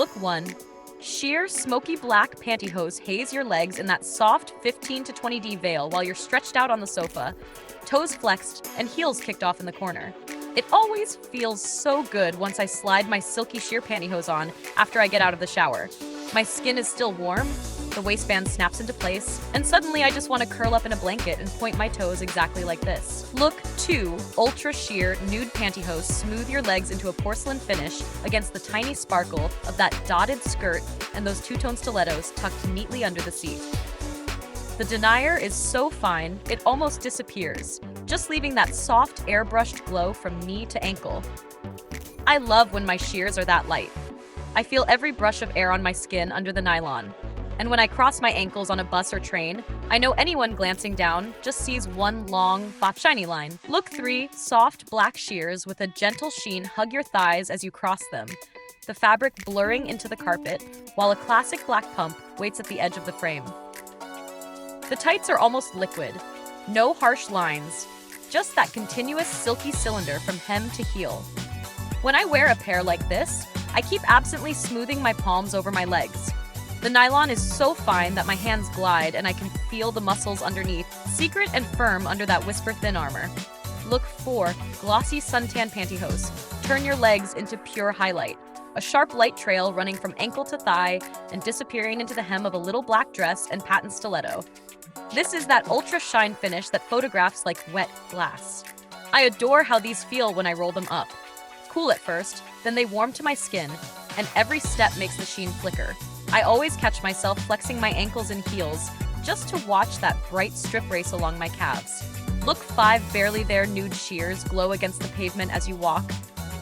Look 1. Sheer smoky black pantyhose haze your legs in that soft 15 to 20D veil while you're stretched out on the sofa, toes flexed, and heels kicked off in the corner. It always feels so good once I slide my silky sheer pantyhose on after I get out of the shower. My skin is still warm, the waistband snaps into place, and suddenly I just want to curl up in a blanket and point my toes exactly like this. Look 2. Ultra sheer nude pantyhose smooth your legs into a porcelain finish against the tiny sparkle of that dotted skirt and those two-tone stilettos tucked neatly under the seat. The denier is so fine, it almost disappears, just leaving that soft, airbrushed glow from knee to ankle. I love when my shears are that light. I feel every brush of air on my skin under the nylon. And when I cross my ankles on a bus or train, I know anyone glancing down just sees one long, shiny line. Look 3. Soft black shears with a gentle sheen hug your thighs as you cross them, the fabric blurring into the carpet, while a classic black pump waits at the edge of the frame. The tights are almost liquid. No harsh lines, just that continuous silky cylinder from hem to heel. When I wear a pair like this, I keep absently smoothing my palms over my legs. The nylon is so fine that my hands glide and I can feel the muscles underneath, secret and firm under that whisper-thin armor. Look 4. Glossy suntan pantyhose. Turn your legs into pure highlight. A sharp light trail running from ankle to thigh and disappearing into the hem of a little black dress and patent stiletto. This is that ultra shine finish that photographs like wet glass. I adore how these feel when I roll them up. Cool at first, then they warm to my skin, and every step makes the sheen flicker. I always catch myself flexing my ankles and heels just to watch that bright strip race along my calves. Look 5. Barely there nude shears glow against the pavement as you walk,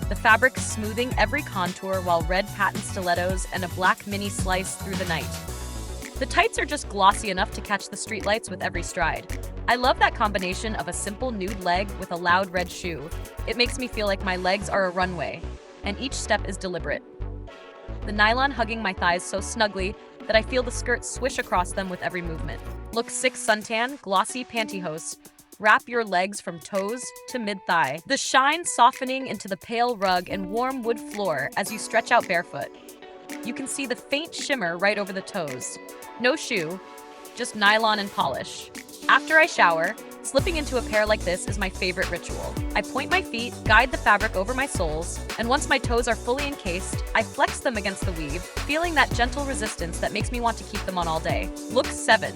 the fabric smoothing every contour while red patent stilettos and a black mini slice through the night. The tights are just glossy enough to catch the streetlights with every stride. I love that combination of a simple nude leg with a loud red shoe. It makes me feel like my legs are a runway, and each step is deliberate. The nylon hugging my thighs so snugly that I feel the skirt swish across them with every movement. Look 6. Suntan glossy pantyhose. Wrap your legs from toes to mid-thigh, the shine softening into the pale rug and warm wood floor as you stretch out barefoot. You can see the faint shimmer right over the toes. No shoe, just nylon and polish. After I shower, slipping into a pair like this is my favorite ritual. I point my feet, guide the fabric over my soles, and once my toes are fully encased, I flex them against the weave, feeling that gentle resistance that makes me want to keep them on all day. Look 7.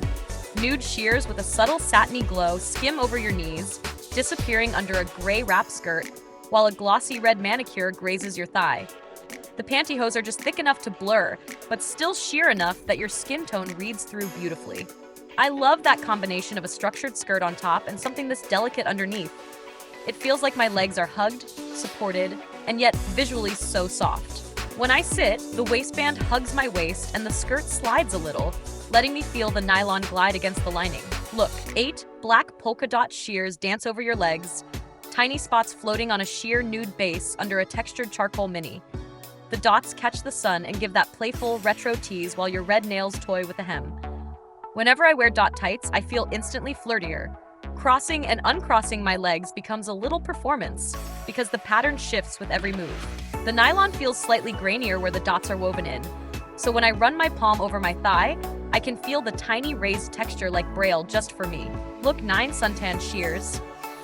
Nude shears with a subtle satiny glow skim over your knees, disappearing under a gray wrap skirt, while a glossy red manicure grazes your thigh. The pantyhose are just thick enough to blur, but still sheer enough that your skin tone reads through beautifully. I love that combination of a structured skirt on top and something this delicate underneath. It feels like my legs are hugged, supported, and yet visually so soft. When I sit, the waistband hugs my waist and the skirt slides a little, letting me feel the nylon glide against the lining. Look 8. Black polka dot shears dance over your legs, tiny spots floating on a sheer nude base under a textured charcoal mini. The dots catch the sun and give that playful retro tease while your red nails toy with the hem. Whenever I wear dot tights, I feel instantly flirtier. Crossing and uncrossing my legs becomes a little performance because the pattern shifts with every move. The nylon feels slightly grainier where the dots are woven in. So when I run my palm over my thigh, I can feel the tiny raised texture like braille just for me. Look 9. Suntan shears.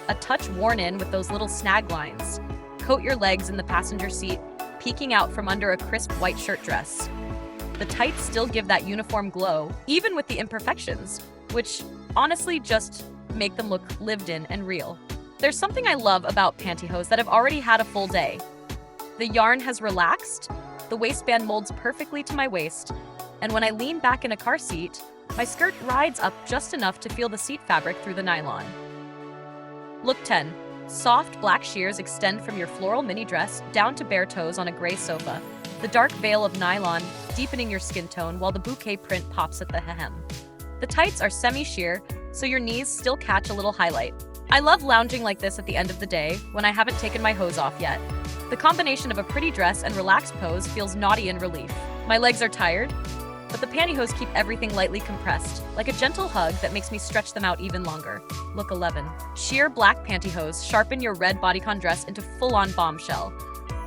A touch worn in with those little snag lines. Coat your legs in the passenger seat, peeking out from under a crisp white shirt dress. The tights still give that uniform glow, even with the imperfections, which honestly just make them look lived in and real. There's something I love about pantyhose that have already had a full day. The yarn has relaxed, the waistband molds perfectly to my waist, and when I lean back in a car seat, my skirt rides up just enough to feel the seat fabric through the nylon. Look 10. Soft black shears extend from your floral mini dress down to bare toes on a gray sofa, the dark veil of nylon deepening your skin tone while the bouquet print pops at the hem. The tights are semi-sheer, so your knees still catch a little highlight. I love lounging like this at the end of the day when I haven't taken my hose off yet. The combination of a pretty dress and relaxed pose feels naughty in relief. My legs are tired, but the pantyhose keep everything lightly compressed, like a gentle hug that makes me stretch them out even longer. Look 11. Sheer black pantyhose sharpen your red bodycon dress into full-on bombshell.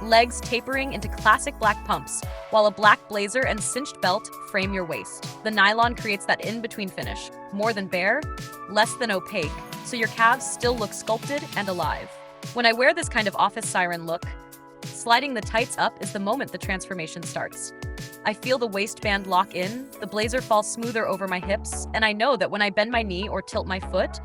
legs tapering into classic black pumps, while a black blazer and cinched belt frame your waist. The nylon creates that in-between finish, more than bare, less than opaque, so your calves still look sculpted and alive. When I wear this kind of office siren look, sliding the tights up is the moment the transformation starts. I feel the waistband lock in, the blazer falls smoother over my hips, and I know that when I bend my knee or tilt my foot,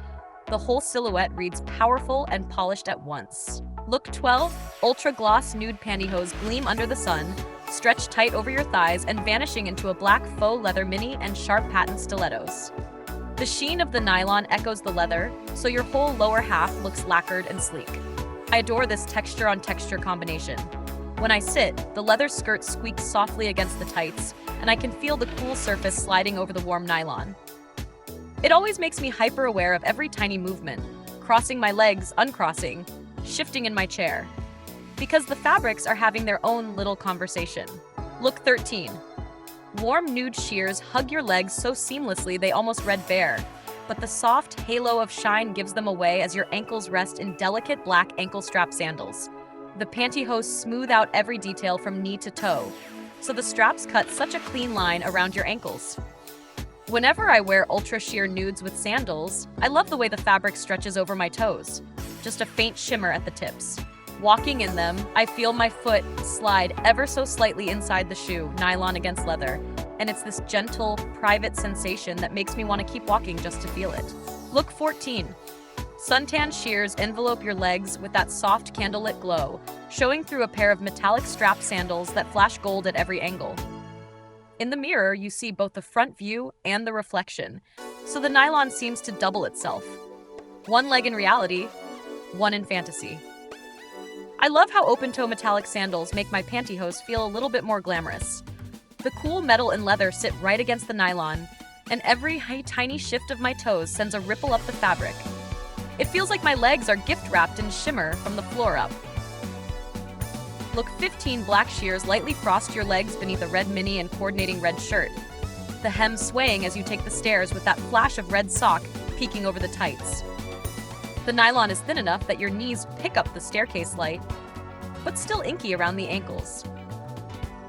the whole silhouette reads powerful and polished at once. Look 12, ultra gloss nude pantyhose gleam under the sun, stretch tight over your thighs and vanishing into a black faux leather mini and sharp patent stilettos. The sheen of the nylon echoes the leather, so your whole lower half looks lacquered and sleek. I adore this texture on texture combination. When I sit, the leather skirt squeaks softly against the tights, and I can feel the cool surface sliding over the warm nylon. It always makes me hyper aware of every tiny movement, crossing my legs, uncrossing, shifting in my chair. Because the fabrics are having their own little conversation. Look 13. Warm nude shears hug your legs so seamlessly they almost read bare, but the soft halo of shine gives them away as your ankles rest in delicate black ankle strap sandals. The pantyhose smooth out every detail from knee to toe, so the straps cut such a clean line around your ankles. Whenever I wear ultra sheer nudes with sandals, I love the way the fabric stretches over my toes, just a faint shimmer at the tips. Walking in them, I feel my foot slide ever so slightly inside the shoe, nylon against leather, and it's this gentle, private sensation that makes me want to keep walking just to feel it. Look 14. Suntan shears envelope your legs with that soft candlelit glow, showing through a pair of metallic strap sandals that flash gold at every angle. In the mirror, you see both the front view and the reflection, so the nylon seems to double itself. One leg in reality, one in fantasy. I love how open-toe metallic sandals make my pantyhose feel a little bit more glamorous. The cool metal and leather sit right against the nylon, and every tiny shift of my toes sends a ripple up the fabric. It feels like my legs are gift-wrapped in shimmer from the floor up. Look 15, black shears lightly frost your legs beneath a red mini and coordinating red shirt. The hem swaying as you take the stairs with that flash of red sock peeking over the tights. The nylon is thin enough that your knees pick up the staircase light, but still inky around the ankles.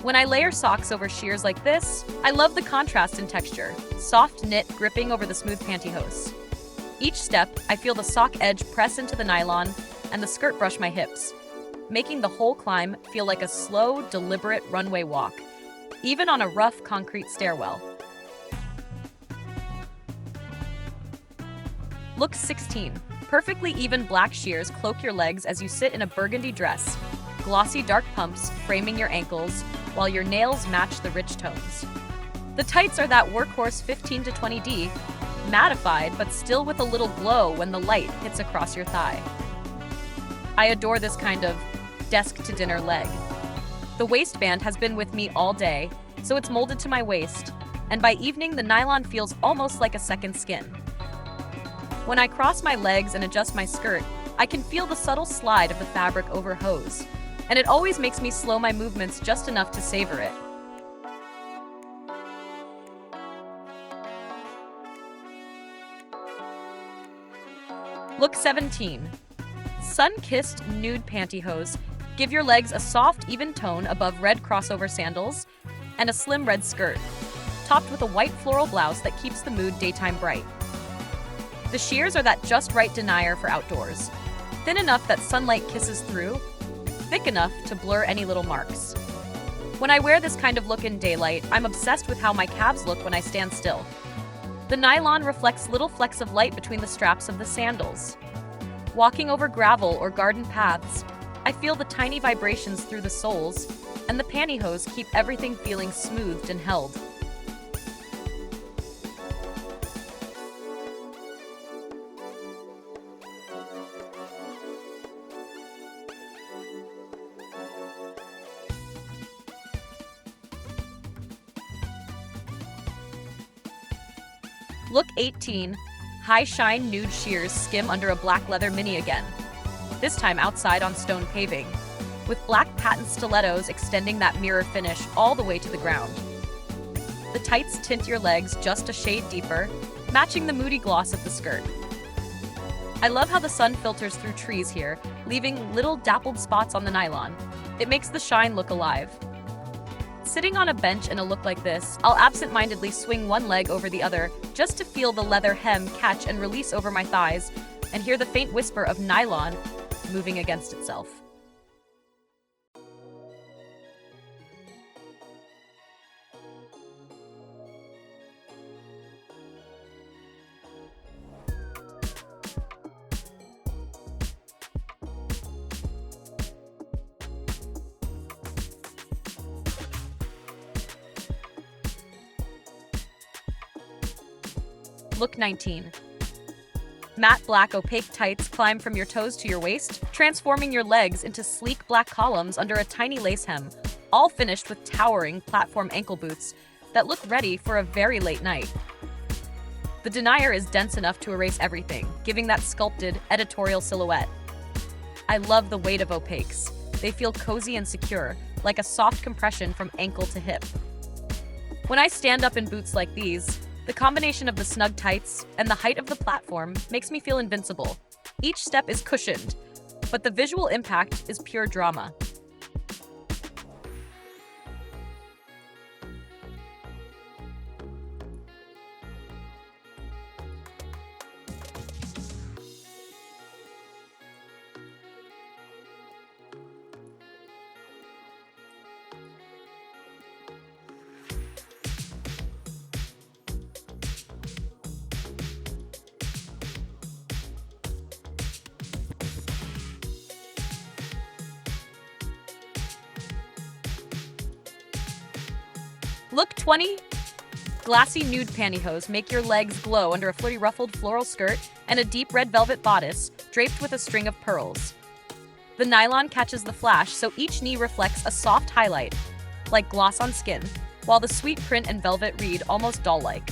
When I layer socks over shears like this, I love the contrast in texture, soft knit gripping over the smooth pantyhose. Each step, I feel the sock edge press into the nylon and the skirt brush my hips, making the whole climb feel like a slow, deliberate runway walk, even on a rough concrete stairwell. Look 16. Perfectly even black shears cloak your legs as you sit in a burgundy dress, glossy dark pumps framing your ankles while your nails match the rich tones. The tights are that workhorse 15 to 20D, mattified but still with a little glow when the light hits across your thigh. I adore this kind of desk-to-dinner leg. The waistband has been with me all day, so it's molded to my waist, and by evening the nylon feels almost like a second skin. When I cross my legs and adjust my skirt, I can feel the subtle slide of the fabric over hose, and it always makes me slow my movements just enough to savor it. Look 17. Sun-kissed nude pantyhose give your legs a soft, even tone above red crossover sandals and a slim red skirt, topped with a white floral blouse that keeps the mood daytime bright. The shears are that just right denier for outdoors, thin enough that sunlight kisses through, thick enough to blur any little marks. When I wear this kind of look in daylight, I'm obsessed with how my calves look when I stand still. The nylon reflects little flecks of light between the straps of the sandals. Walking over gravel or garden paths, I feel the tiny vibrations through the soles, and the pantyhose keep everything feeling smoothed and held. Look 18. High shine nude shears skim under a black leather mini again, this time outside on stone paving, with black patent stilettos extending that mirror finish all the way to the ground. The tights tint your legs just a shade deeper, matching the moody gloss of the skirt. I love how the sun filters through trees here, leaving little dappled spots on the nylon. It makes the shine look alive. Sitting on a bench in a look like this, I'll absent-mindedly swing one leg over the other just to feel the leather hem catch and release over my thighs and hear the faint whisper of nylon moving against itself. Look 19. Matte black opaque tights climb from your toes to your waist, transforming your legs into sleek black columns under a tiny lace hem, all finished with towering platform ankle boots that look ready for a very late night. The denier is dense enough to erase everything, giving that sculpted, editorial silhouette. I love the weight of opaques. They feel cozy and secure, like a soft compression from ankle to hip. When I stand up in boots like these, the combination of the snug tights and the height of the platform makes me feel invincible. Each step is cushioned, but the visual impact is pure drama. Look 20. Glossy nude pantyhose make your legs glow under a flirty ruffled floral skirt and a deep red velvet bodice draped with a string of pearls. The nylon catches the flash, so each knee reflects a soft highlight, like gloss on skin, while the sweet print and velvet read almost doll-like.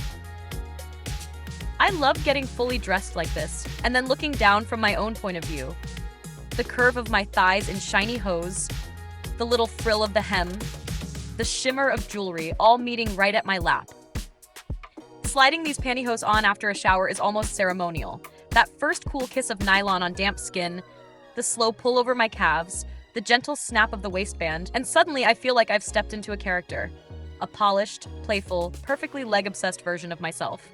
I love getting fully dressed like this, and then looking down from my own point of view. The curve of my thighs in shiny hose, the little frill of the hem, the shimmer of jewelry all meeting right at my lap. Sliding these pantyhose on after a shower is almost ceremonial. That first cool kiss of nylon on damp skin, the slow pull over my calves, the gentle snap of the waistband, and suddenly I feel like I've stepped into a character. A polished, playful, perfectly leg-obsessed version of myself.